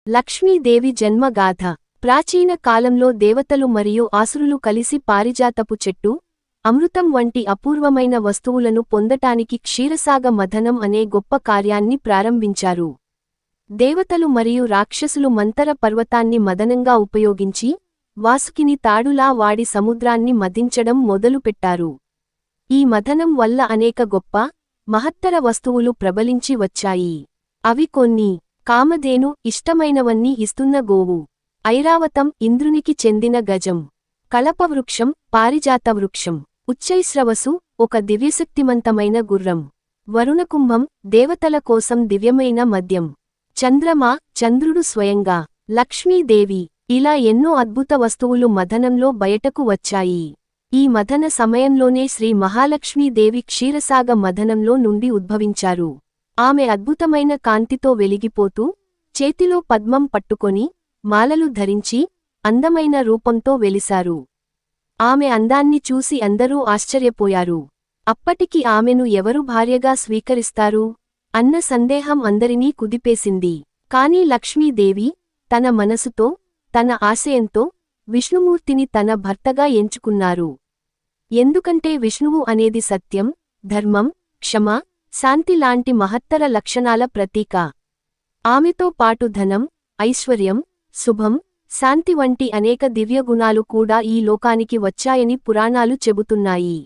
లక్ష్మీదేవి జన్మగాథ. ప్రాచీన కాలంలో దేవతలు మరియు ఆసురులు కలిసి పారిజాతపు చెట్టు, అమృతం వంటి అపూర్వమైన వస్తువులను పొందటానికి క్షీరసాగ మథనం అనే గొప్ప కార్యాన్ని ప్రారంభించారు. దేవతలు మరియు రాక్షసులు మంతర పర్వతాన్ని మదనంగా ఉపయోగించి, వాసుకిని తాడులా వాడి సముద్రాన్ని మదించడం మొదలుపెట్టారు. ఈ మథనం వల్ల అనేక గొప్ప, మహత్తర వస్తువులు ప్రబలించి వచ్చాయి. అవి కొన్ని: కామధేను, ఇష్టమైనవన్నీ ఇస్తున్న గోవు; ఐరావతం, ఇంద్రునికి చెందిన గజం; కలపవృక్షం, పారిజాత వృక్షం; ఉచ్చైశ్రవసు, ఒక దివ్యశక్తిమంతమైన గుర్రం; వరుణకుంభం, దేవతల కోసం దివ్యమైన మద్యం; చంద్రమా, చంద్రుడు స్వయంగా; లక్ష్మీదేవి. ఇలా ఎన్నో అద్భుత వస్తువులు మథనంలో బయటకు వచ్చాయి. ఈ మథన సమయంలోనే శ్రీ మహాలక్ష్మీదేవి క్షీరసాగ మథనంలో నుండి ఉద్భవించారు. ఆమె అద్భుతమైన కాంతితో వెలిగిపోతూ, చేతిలో పద్మం పట్టుకొని, మాలలు ధరించి, అందమైన రూపంతో వెలిశారు. ఆమె అందాన్ని చూసి అందరూ ఆశ్చర్యపోయారు. అప్పటికి ఆమెను ఎవరు భార్యగా స్వీకరిస్తారు అన్న సందేహం అందరినీ కుదిపేసింది. కాని లక్ష్మీదేవి తన మనసుతో, తన ఆశయంతో విష్ణుమూర్తిని తన భర్తగా ఎంచుకున్నారు. ఎందుకంటే విష్ణువు అనేది సత్యం, ధర్మం, క్షమ, శాంతి లాంటి మహత్తర లక్షణాల ప్రతీక. ఆమెతో పాటు ధనం, ఐశ్వర్యం, శుభం, శాంతి వంటి అనేక దివ్యగుణాలు కూడా ఈ లోకానికి వచ్చాయని పురాణాలు చెబుతున్నాయి.